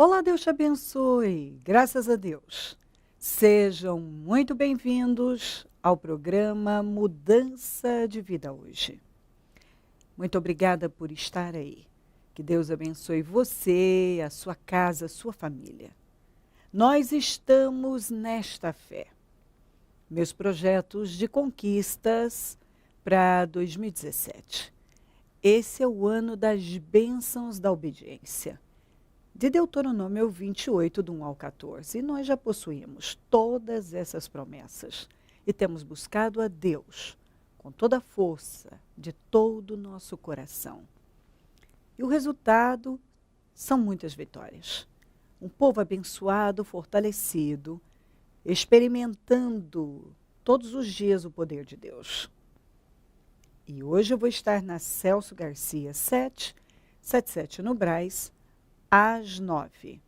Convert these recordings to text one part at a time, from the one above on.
Olá, Deus te abençoe. Graças a Deus. Sejam muito bem-vindos ao programa Mudança de Vida hoje. Muito obrigada por estar aí. Que Deus abençoe você, a sua casa, a sua família. Nós estamos nesta fé. Meus projetos de conquistas para 2017. Esse é o ano das bênçãos da obediência. De Deuteronômio 28, do 1 ao 14, e nós já possuímos todas essas promessas e temos buscado a Deus com toda a força de todo o nosso coração. E o resultado são muitas vitórias. Um povo abençoado, fortalecido, experimentando todos os dias o poder de Deus. E hoje eu vou estar na Celso Garcia 777 no Brás, às 9,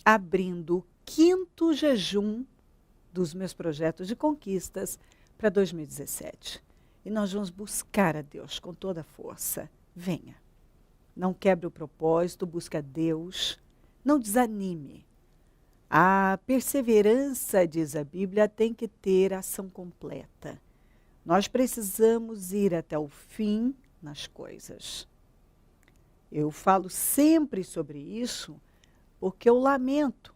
abrindo o 5º jejum dos meus projetos de conquistas para 2017. E nós vamos buscar a Deus com toda a força. Venha. Não quebre o propósito, busque a Deus. Não desanime. A perseverança, diz a Bíblia, tem que ter ação completa. Nós precisamos ir até o fim nas coisas. Eu falo sempre sobre isso porque eu lamento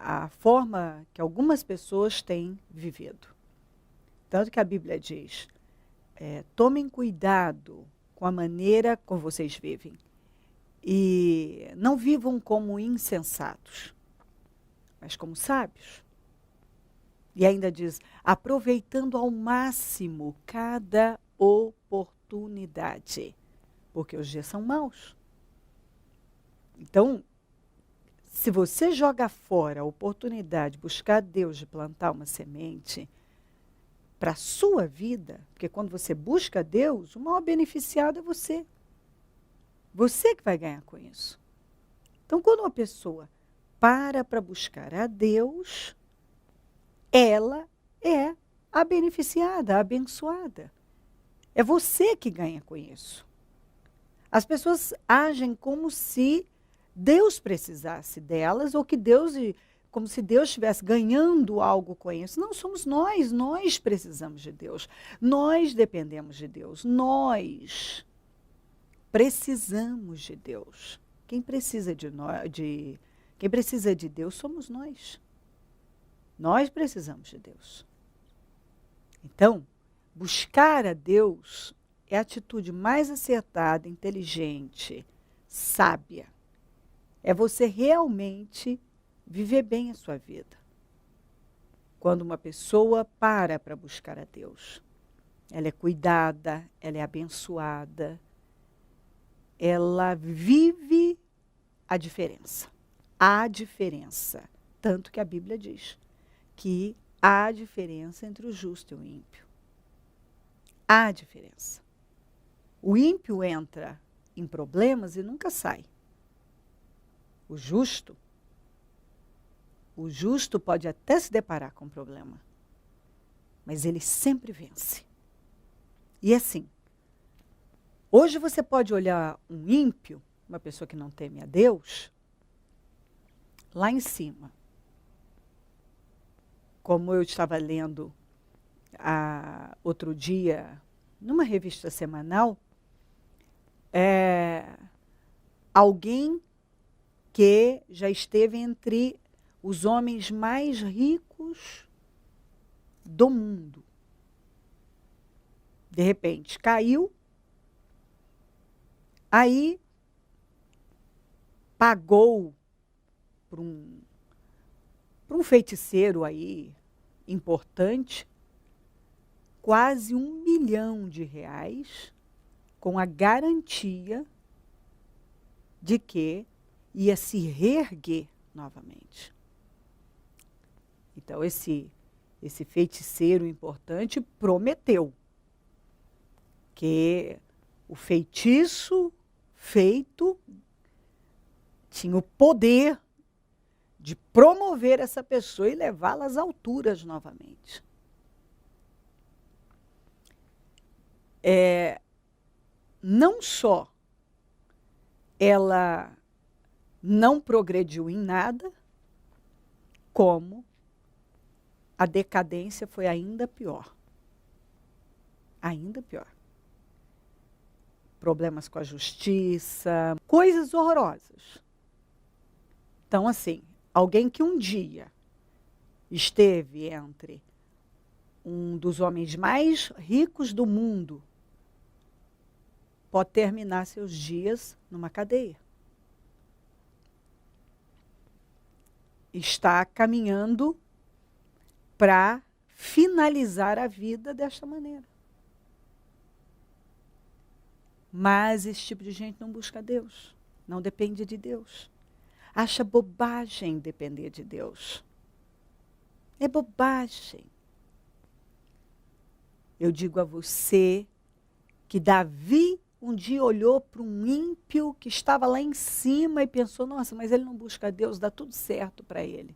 a forma que algumas pessoas têm vivido. Tanto que a Bíblia diz, tomem cuidado com a maneira como vocês vivem e não vivam como insensatos, mas como sábios. E ainda diz, aproveitando ao máximo cada oportunidade. Porque os dias são maus. Então, se você joga fora a oportunidade de buscar Deus, de plantar uma semente para a sua vida, porque quando você busca Deus, o maior beneficiado é você. Você que vai ganhar com isso. Então, quando uma pessoa para buscar a Deus, ela é a beneficiada, a abençoada. É você que ganha com isso. As pessoas agem como se Deus precisasse delas ou como se Deus estivesse ganhando algo com isso. Não somos nós precisamos de Deus. Nós dependemos de Deus. Nós precisamos de Deus. Quem precisa quem precisa de Deus somos nós. Nós precisamos de Deus. Então, buscar a Deus é a atitude mais acertada, inteligente, sábia. É você realmente viver bem a sua vida. Quando uma pessoa para buscar a Deus, ela é cuidada, ela é abençoada, ela vive a diferença. Há diferença. Tanto que a Bíblia diz que há diferença entre o justo e o ímpio. Há diferença. O ímpio entra em problemas e nunca sai. O justo pode até se deparar com um problema, mas ele sempre vence. E assim, hoje você pode olhar um ímpio, uma pessoa que não teme a Deus, lá em cima. Como eu estava lendo outro dia, numa revista semanal, alguém que já esteve entre os homens mais ricos do mundo. De repente, caiu, aí pagou para um feiticeiro aí importante, quase R$ 1 milhão, com a garantia de que ia se reerguer novamente. Então, esse feiticeiro importante prometeu que o feitiço feito tinha o poder de promover essa pessoa e levá-la às alturas novamente. Não só ela não progrediu em nada, como a decadência foi ainda pior. Ainda pior. Problemas com a justiça, coisas horrorosas. Então, assim, alguém que um dia esteve entre um dos homens mais ricos do mundo pode terminar seus dias numa cadeia. Está caminhando para finalizar a vida desta maneira. Mas esse tipo de gente não busca Deus, não depende de Deus. Acha bobagem depender de Deus. É bobagem. Eu digo a você que Davi um dia olhou para um ímpio que estava lá em cima e pensou, nossa, mas ele não busca Deus, dá tudo certo para ele.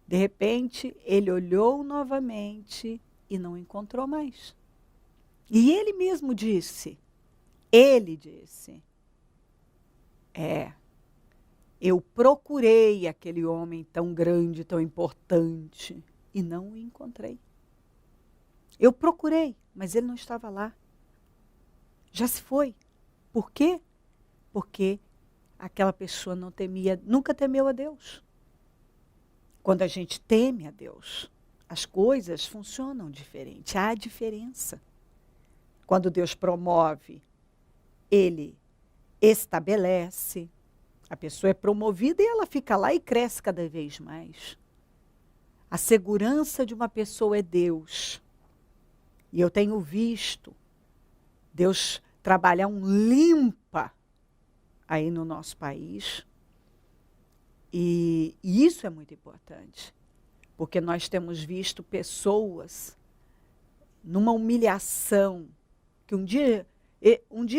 De repente, ele olhou novamente e não encontrou mais. E ele mesmo disse, eu procurei aquele homem tão grande, tão importante, e não o encontrei. Eu procurei, mas ele não estava lá. Já se foi. Por quê? Porque aquela pessoa não temia, nunca temeu a Deus. Quando a gente teme a Deus, as coisas funcionam diferente. Há diferença. Quando Deus promove, Ele estabelece, a pessoa é promovida e ela fica lá e cresce cada vez mais. A segurança de uma pessoa é Deus. E eu tenho visto Deus trabalhar um limpa aí no nosso país. E isso é muito importante. Porque nós temos visto pessoas numa humilhação, que um dia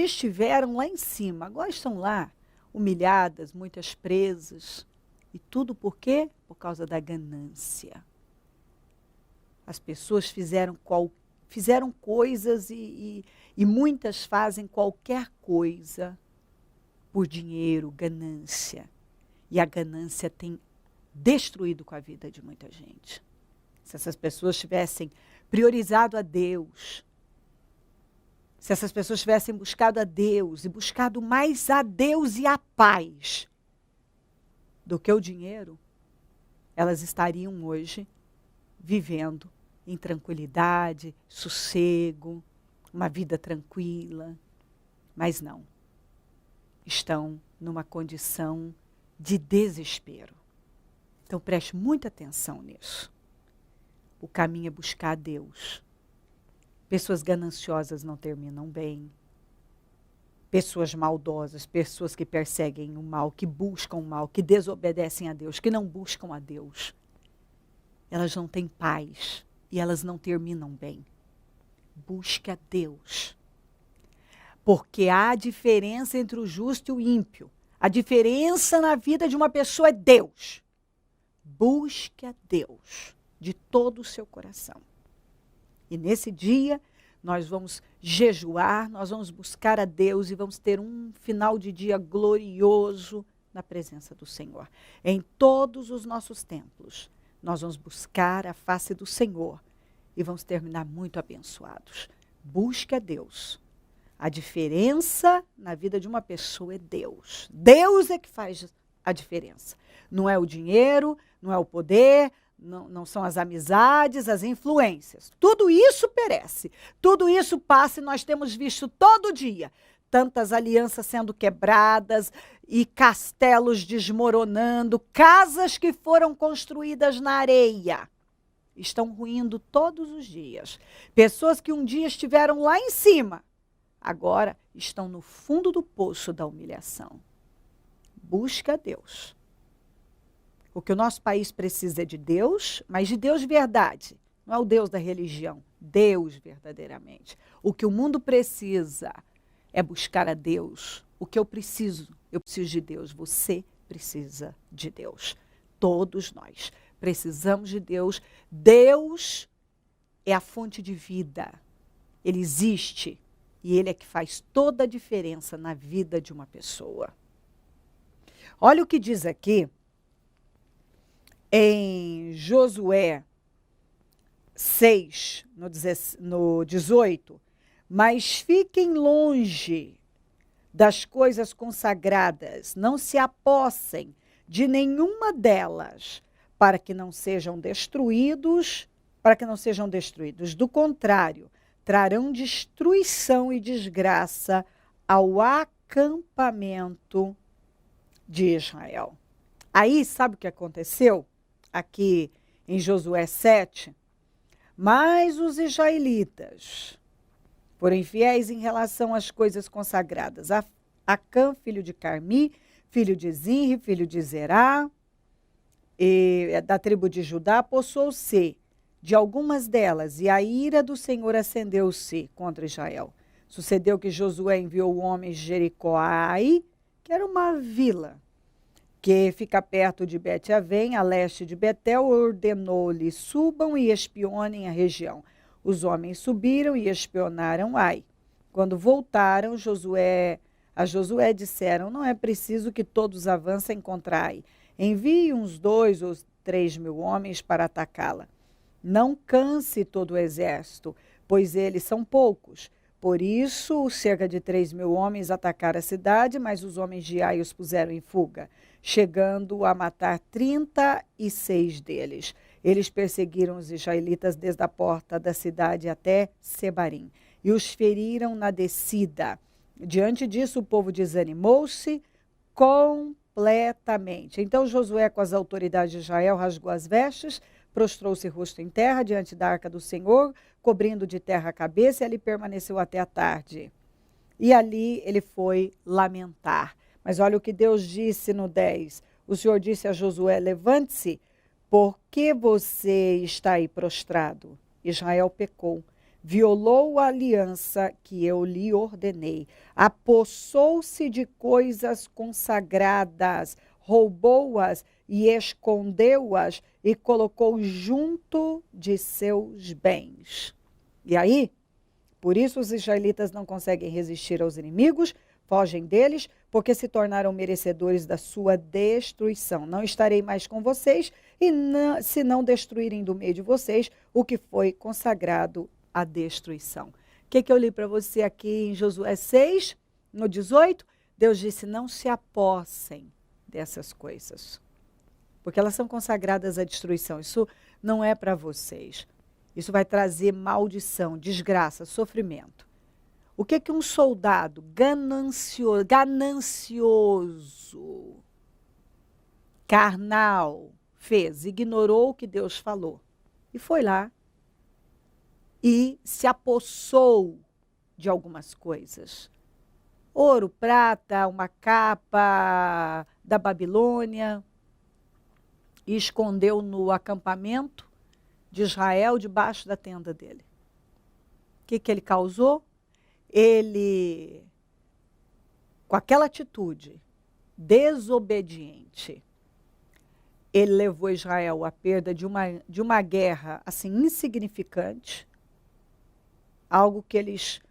estiveram lá em cima, agora estão lá, humilhadas, muitas presas. E tudo por quê? Por causa da ganância. As pessoas fizeram coisas e muitas fazem qualquer coisa por dinheiro, ganância. E a ganância tem destruído com a vida de muita gente. Se essas pessoas tivessem priorizado a Deus, se essas pessoas tivessem buscado a Deus e buscado mais a Deus e a paz do que o dinheiro, elas estariam hoje vivendo em tranquilidade, sossego, uma vida tranquila. Mas não. Estão numa condição de desespero. Então preste muita atenção nisso. O caminho é buscar a Deus. Pessoas gananciosas não terminam bem. Pessoas maldosas, pessoas que perseguem o mal, que buscam o mal, que desobedecem a Deus, que não buscam a Deus. Elas não têm paz e elas não terminam bem. Busque a Deus. Porque há diferença entre o justo e o ímpio. A diferença na vida de uma pessoa é Deus. Busque a Deus de todo o seu coração. E nesse dia, nós vamos jejuar, nós vamos buscar a Deus e vamos ter um final de dia glorioso na presença do Senhor. Em todos os nossos templos, nós vamos buscar a face do Senhor e vamos terminar muito abençoados. Busque a Deus. A diferença na vida de uma pessoa é Deus. Deus é que faz a diferença. Não é o dinheiro, não é o poder, não são as amizades, as influências. Tudo isso perece. Tudo isso passa e nós temos visto todo dia. Tantas alianças sendo quebradas e castelos desmoronando, casas que foram construídas na areia. Estão ruindo todos os dias. Pessoas que um dia estiveram lá em cima, agora estão no fundo do poço da humilhação. Busca Deus. O que o nosso país precisa é de Deus, mas de Deus de verdade. Não é o Deus da religião, Deus verdadeiramente. O que o mundo precisa é buscar a Deus. O que eu preciso de Deus. Você precisa de Deus. Todos nós precisamos de Deus. Deus é a fonte de vida. Ele existe e Ele é que faz toda a diferença na vida de uma pessoa. Olha o que diz aqui em Josué 6, no 18. Mas fiquem longe das coisas consagradas, não se apossem de nenhuma delas, para que não sejam destruídos, Do contrário, trarão destruição e desgraça ao acampamento de Israel. Aí, sabe o que aconteceu? Aqui em Josué 7, mas os israelitas foram infiéis em relação às coisas consagradas. Acã, filho de Carmi, filho de Zinri, filho de Zerá, da tribo de Judá, apossou-se de algumas delas, e a ira do Senhor acendeu-se contra Israel. Sucedeu que Josué enviou homens de Jericó a Ai, que era uma vila que fica perto de Bet-Avém, a leste de Betel, ordenou-lhes: subam e espionem a região. Os homens subiram e espionaram Ai. Quando voltaram, a Josué disseram: não é preciso que todos avancem contra Ai. Envie uns 2 ou 3 mil homens para atacá-la. Não canse todo o exército, pois eles são poucos. Por isso, cerca de 3 mil homens atacaram a cidade, mas os homens de Ai os puseram em fuga, chegando a matar 36 deles. Eles perseguiram os israelitas desde a porta da cidade até Sebarim e os feriram na descida. Diante disso, o povo desanimou-se completamente. Então Josué, com as autoridades de Israel, rasgou as vestes, prostrou-se rosto em terra diante da arca do Senhor, cobrindo de terra a cabeça, e ali permaneceu até a tarde. E ali ele foi lamentar. Mas olha o que Deus disse no 10. O Senhor disse a Josué: levante-se, por que você está aí prostrado? Israel pecou, violou a aliança que eu lhe ordenei, apossou-se de coisas consagradas, roubou-as e escondeu-as e colocou junto de seus bens. E aí, por isso os israelitas não conseguem resistir aos inimigos, fogem deles, porque se tornaram merecedores da sua destruição. Não estarei mais com vocês, se não destruírem do meio de vocês o que foi consagrado à destruição. O que eu li para você aqui em Josué 6, no 18? Deus disse: não se apossem dessas coisas, porque elas são consagradas à destruição. Isso não é para vocês. Isso vai trazer maldição, desgraça, sofrimento. O que um soldado ganancioso, carnal, fez? Ignorou o que Deus falou e foi lá e se apossou de algumas coisas. Ouro, prata, uma capa da Babilônia, e escondeu no acampamento de Israel, debaixo da tenda dele. O que ele causou? Ele, com aquela atitude desobediente, ele levou Israel à perda de uma guerra assim insignificante, algo que eles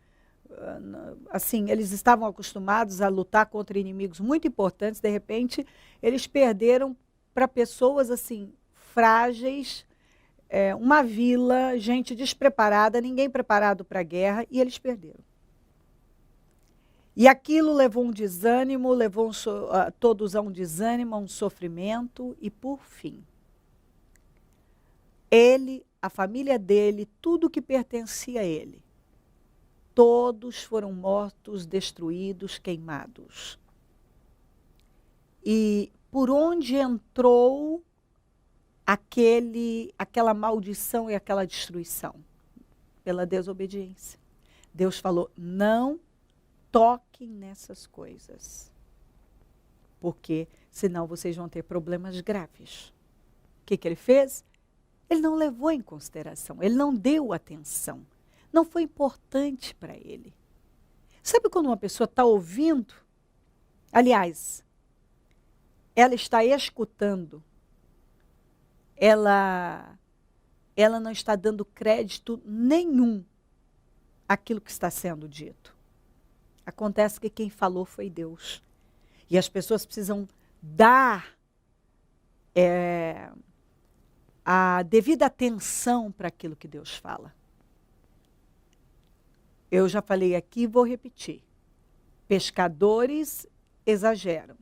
estavam acostumados a lutar contra inimigos muito importantes. De repente, eles perderam para pessoas assim frágeis, uma vila, gente despreparada, ninguém preparado para a guerra, e eles perderam. E aquilo levou um desânimo, levou todos a um desânimo, a um sofrimento, e por fim, ele, a família dele, tudo que pertencia a ele, todos foram mortos, destruídos, queimados. E por onde entrou aquela maldição e aquela destruição? Pela desobediência. Deus falou: não toquem nessas coisas, porque senão vocês vão ter problemas graves. O que ele fez? Ele não levou em consideração, ele não deu atenção, não foi importante para ele. Sabe quando uma pessoa está ouvindo? Aliás, ela está escutando, ela não está dando crédito nenhum àquilo que está sendo dito. Acontece que quem falou foi Deus. E as pessoas precisam dar a devida atenção para aquilo que Deus fala. Eu já falei aqui e vou repetir. Pescadores exageram.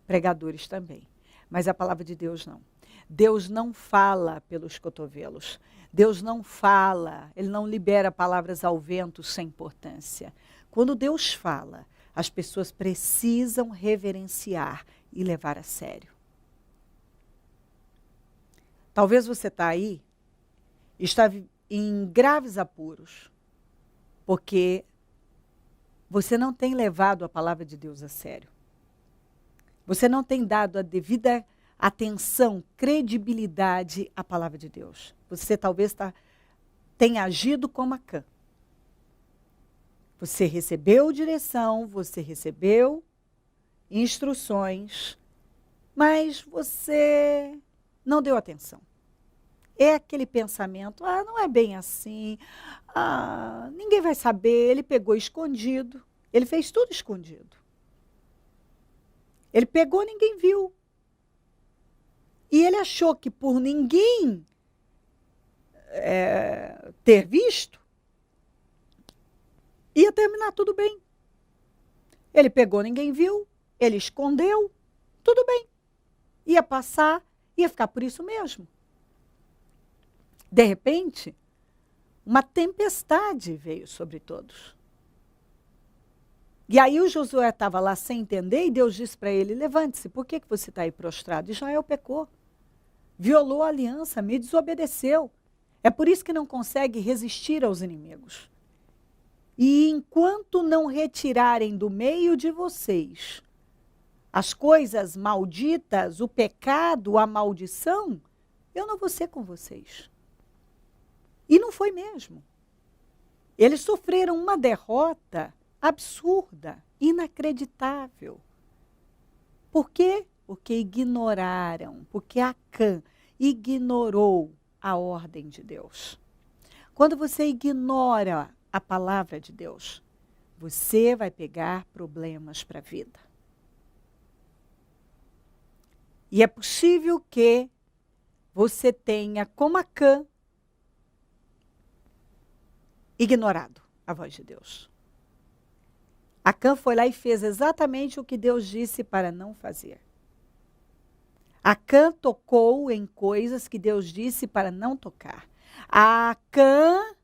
Pregadores também. Mas a palavra de Deus não. Deus não fala pelos cotovelos. Deus não fala, Ele não libera palavras ao vento sem importância. Quando Deus fala, as pessoas precisam reverenciar e levar a sério. Talvez você está aí e está em graves apuros, porque você não tem levado a palavra de Deus a sério. Você não tem dado a devida atenção, credibilidade à palavra de Deus. Você talvez tenha agido como Acã. Você recebeu direção, você recebeu instruções, mas você não deu atenção. É aquele pensamento, não é bem assim, ninguém vai saber, ele pegou escondido, ele fez tudo escondido. Ele pegou, ninguém viu. E ele achou que por ninguém ter visto, ia terminar tudo bem. Ele pegou, ninguém viu, ele escondeu, tudo bem. Ia passar, ia ficar por isso mesmo. De repente, uma tempestade veio sobre todos. E aí o Josué estava lá sem entender e Deus disse para ele, levante-se, por que você está aí prostrado? Israel pecou, violou a aliança, me desobedeceu. É por isso que não consegue resistir aos inimigos. E enquanto não retirarem do meio de vocês as coisas malditas, o pecado, a maldição, eu não vou ser com vocês. E não foi mesmo. Eles sofreram uma derrota absurda, inacreditável. Por quê? Porque ignoraram, porque Acã ignorou a ordem de Deus. Quando você ignora a palavra de Deus, você vai pegar problemas para a vida. E é possível que você tenha, como Acã, ignorado a voz de Deus. Acã foi lá e fez exatamente o que Deus disse para não fazer. Acã tocou em coisas que Deus disse para não tocar. Acã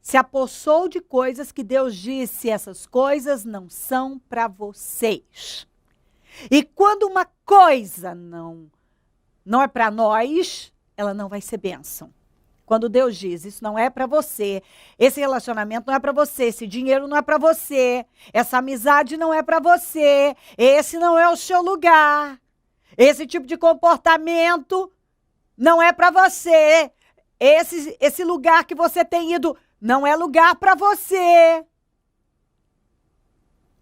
se apossou de coisas que Deus disse, essas coisas não são para vocês. E quando uma coisa não é para nós, ela não vai ser bênção. Quando Deus diz, isso não é para você, esse relacionamento não é para você, esse dinheiro não é para você, essa amizade não é para você, esse não é o seu lugar, esse tipo de comportamento não é para você, esse lugar que você tem ido não é lugar para você.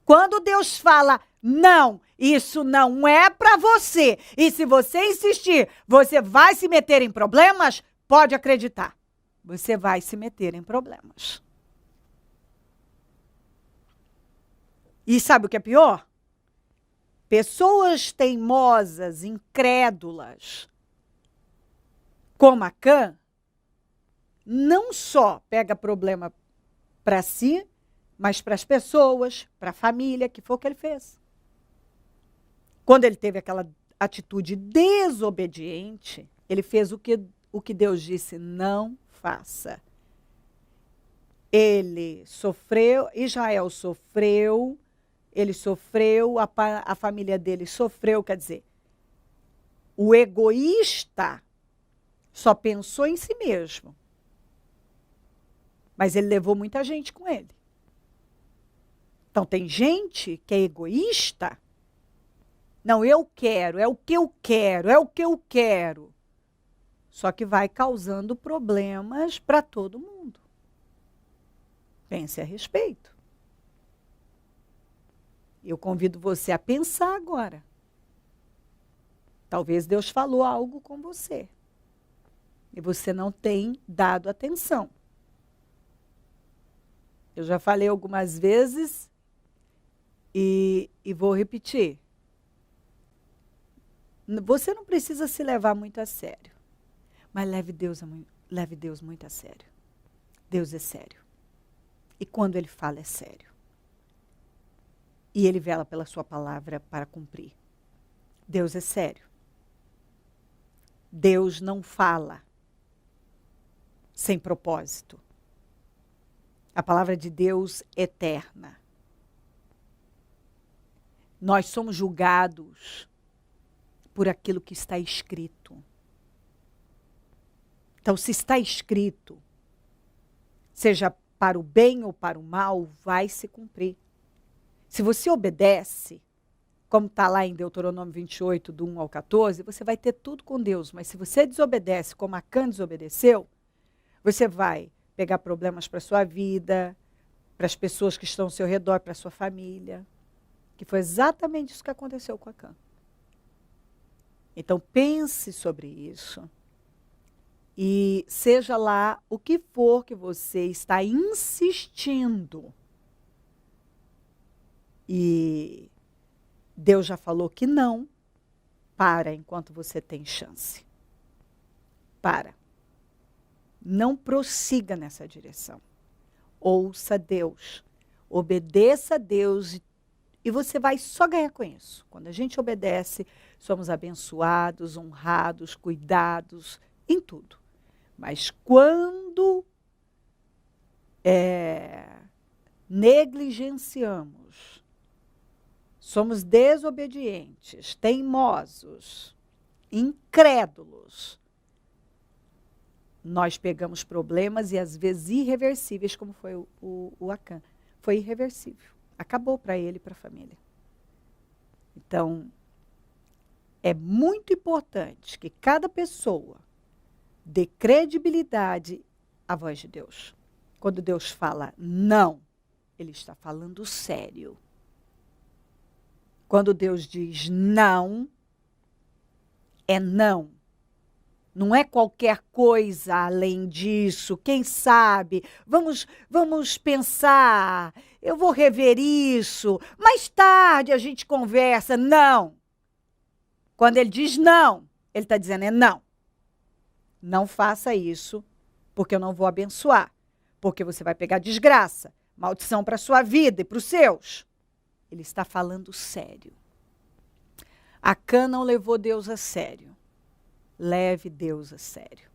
Quando Deus fala, não, isso não é para você, e se você insistir, você vai se meter em problemas, pode acreditar, você vai se meter em problemas. E sabe o que é pior? Pessoas teimosas, incrédulas, como Acã, não só pega problema para si, mas para as pessoas, para a família, que foi o que ele fez. Quando ele teve aquela atitude desobediente, ele fez o que Deus disse, não faça. Ele sofreu, Israel sofreu, ele sofreu, a família dele sofreu, quer dizer, o egoísta só pensou em si mesmo. Mas ele levou muita gente com ele. Então tem gente que é egoísta. Não, eu quero, é o que eu quero, é o que eu quero. Só que vai causando problemas para todo mundo. Pense a respeito. Eu convido você a pensar agora. Talvez Deus falou algo com você. E você não tem dado atenção. Eu já falei algumas vezes e vou repetir. Você não precisa se levar muito a sério. Mas leve Deus muito a sério. Deus é sério. E quando Ele fala, é sério. E Ele vela pela sua palavra para cumprir. Deus é sério. Deus não fala sem propósito. A palavra de Deus é eterna. Nós somos julgados por aquilo que está escrito. Então, se está escrito, seja para o bem ou para o mal, vai se cumprir. Se você obedece, como está lá em Deuteronômio 28, do 1 ao 14, você vai ter tudo com Deus. Mas se você desobedece, como Acã desobedeceu, você vai pegar problemas para a sua vida, para as pessoas que estão ao seu redor, para a sua família. Que foi exatamente isso que aconteceu com Acã. Então, pense sobre isso. E seja lá o que for que você está insistindo. E Deus já falou que não. Para enquanto você tem chance. Para. Não prossiga nessa direção. Ouça Deus. Obedeça a Deus e você vai só ganhar com isso. Quando a gente obedece, somos abençoados, honrados, cuidados, em tudo. Mas quando negligenciamos, somos desobedientes, teimosos, incrédulos, nós pegamos problemas e às vezes irreversíveis, como foi o Acã. Foi irreversível. Acabou para ele e para a família. Então, é muito importante que cada pessoa dê credibilidade à voz de Deus. Quando Deus fala não, Ele está falando sério. Quando Deus diz não, é não. Não é qualquer coisa além disso. Quem sabe? Vamos pensar. Eu vou rever isso. Mais tarde a gente conversa. Não. Quando ele diz não, ele está dizendo é não. Não faça isso, porque eu não vou abençoar. Porque você vai pegar desgraça, maldição para a sua vida e para os seus. Ele está falando sério. Acã não levou Deus a sério. Leve Deus a sério.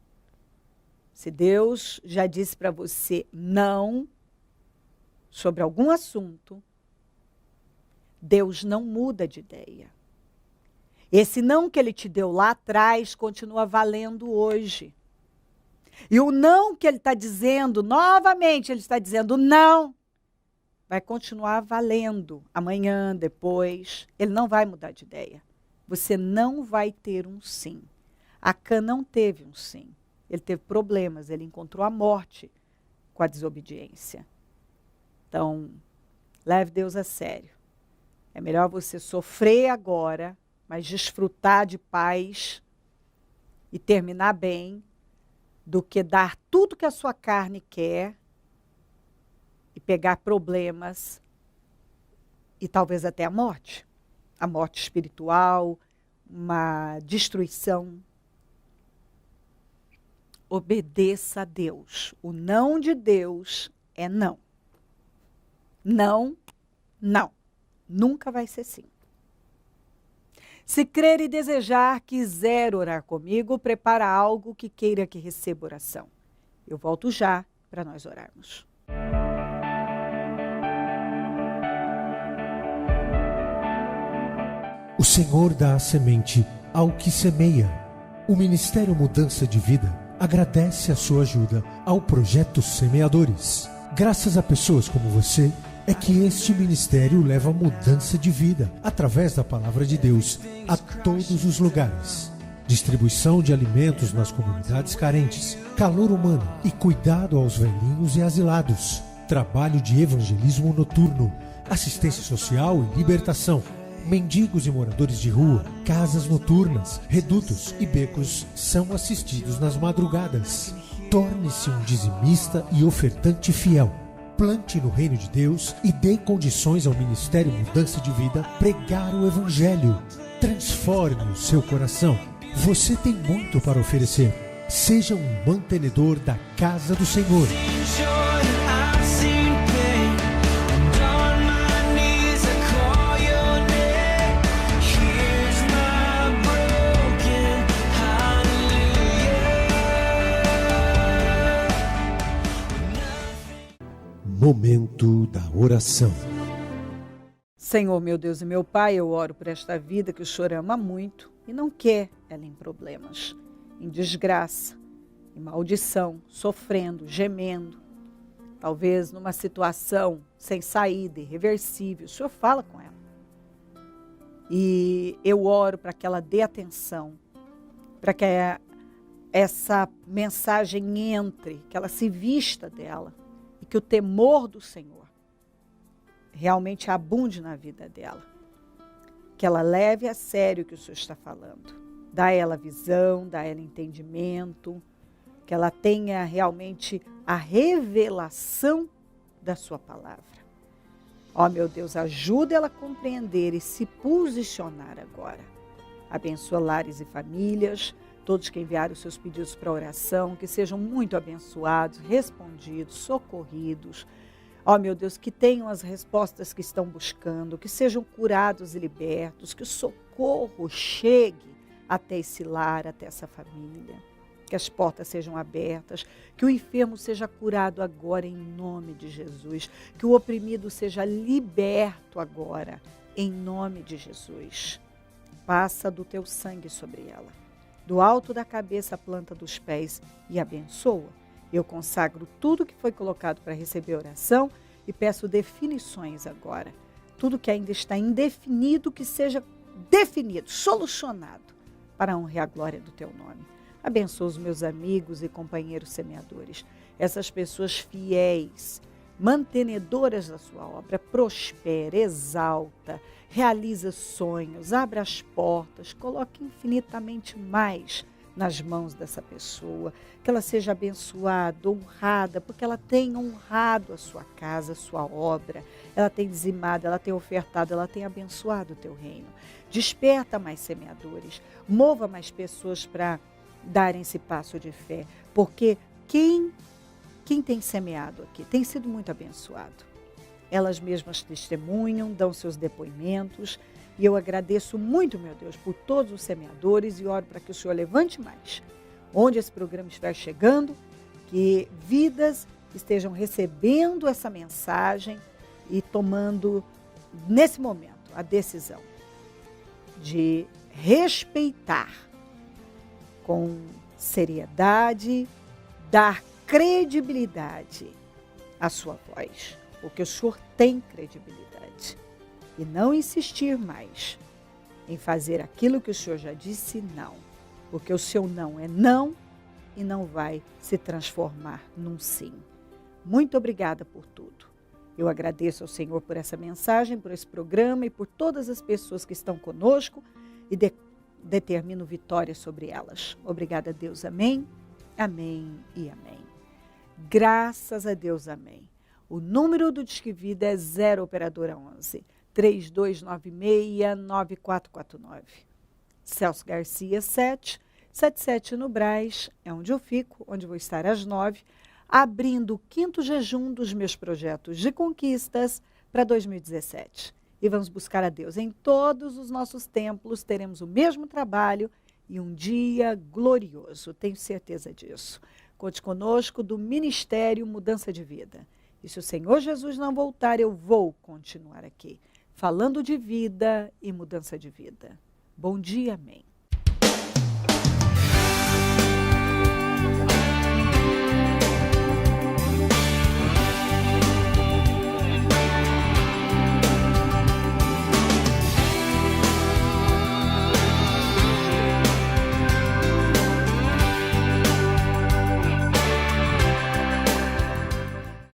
Se Deus já disse para você não sobre algum assunto, Deus não muda de ideia. Esse não que Ele te deu lá atrás continua valendo hoje. E o não que Ele está dizendo, novamente Ele está dizendo não, vai continuar valendo amanhã, depois. Ele não vai mudar de ideia. Você não vai ter um sim. Acã não teve um sim. Ele teve problemas, ele encontrou a morte com a desobediência. Então, leve Deus a sério. É melhor você sofrer agora, mas desfrutar de paz e terminar bem, do que dar tudo que a sua carne quer e pegar problemas e talvez até a morte espiritual, uma destruição. Obedeça a Deus. O não de Deus é não. Não, não. Nunca vai ser sim. Se crer e desejar, quiser orar comigo, prepara algo que queira que receba oração. Eu volto já para nós orarmos. O Senhor dá a semente ao que semeia. O Ministério Mudança de Vida agradece a sua ajuda ao Projeto Semeadores. Graças a pessoas como você, é que este ministério leva mudança de vida através da palavra de Deus a todos os lugares. Distribuição de alimentos nas comunidades carentes, calor humano e cuidado aos velhinhos e asilados. Trabalho de evangelismo noturno, assistência social e libertação. Mendigos e moradores de rua, casas noturnas, redutos e becos são assistidos nas madrugadas. Torne-se um dizimista e ofertante fiel. Plante no reino de Deus e dê condições ao Ministério Mudança de Vida pregar o Evangelho. Transforme o seu coração. Você tem muito para oferecer. Seja um mantenedor da casa do Senhor. Momento da oração. Senhor, meu Deus e meu Pai, eu oro por esta vida que o Senhor ama muito e não quer ela em problemas, em desgraça, em maldição, sofrendo, gemendo, talvez numa situação sem saída, irreversível. O Senhor fala com ela. E eu oro para que ela dê atenção, para que essa mensagem entre, que ela se vista dela e que o temor do Senhor realmente abunde na vida dela. Que ela leve a sério o que o Senhor está falando. Dá a ela visão, dá a ela entendimento, que ela tenha realmente a revelação da sua palavra. Ó, meu Deus, ajuda ela a compreender e se posicionar agora. Abençoa lares e famílias, todos que enviaram os seus pedidos para oração, que sejam muito abençoados, respondidos, socorridos. Ó, meu Deus, que tenham as respostas que estão buscando, que sejam curados e libertos, que o socorro chegue até esse lar, até essa família. Que as portas sejam abertas, que o enfermo seja curado agora em nome de Jesus, que o oprimido seja liberto agora em nome de Jesus. Passa do teu sangue sobre ela, do alto da cabeça à planta dos pés e abençoa. Eu consagro tudo que foi colocado para receber oração e peço definições agora. Tudo que ainda está indefinido, que seja definido, solucionado, para a honra e a glória do teu nome. Abençoa os meus amigos e companheiros semeadores, essas pessoas fiéis, mantenedoras da sua obra. Prospera, exalta, realiza sonhos, abra as portas, coloque infinitamente mais nas mãos dessa pessoa, que ela seja abençoada, honrada, porque ela tem honrado a sua casa, a sua obra, ela tem dizimado, ela tem ofertado, ela tem abençoado o teu reino. Desperta mais semeadores, mova mais pessoas para darem esse passo de fé, porque quem tem semeado aqui tem sido muito abençoado. Elas mesmas testemunham, dão seus depoimentos, e eu agradeço muito, meu Deus, por todos os semeadores e oro para que o Senhor levante mais. Onde esse programa estiver chegando, que vidas estejam recebendo essa mensagem e tomando, nesse momento, a decisão de respeitar com seriedade, dar credibilidade à sua voz, porque o Senhor tem credibilidade. E não insistir mais em fazer aquilo que o Senhor já disse não, porque o seu não é não e não vai se transformar num sim. Muito obrigada por tudo. Eu agradeço ao Senhor por essa mensagem, por esse programa e por todas as pessoas que estão conosco e determino vitória sobre elas. Obrigada a Deus, amém, amém e amém. Graças a Deus, amém. O número do Disque Vida é 0 operadora 11 3296-9449. Celso Garcia 777 no Brás, é onde eu fico, onde vou estar às 9, abrindo o 5º jejum dos meus projetos de conquistas para 2017. E vamos buscar a Deus. Em todos os nossos templos teremos o mesmo trabalho e um dia glorioso, tenho certeza disso. Conte conosco do Ministério Mudança de Vida. E se o Senhor Jesus não voltar, eu vou continuar aqui, falando de vida e mudança de vida. Bom dia, amém.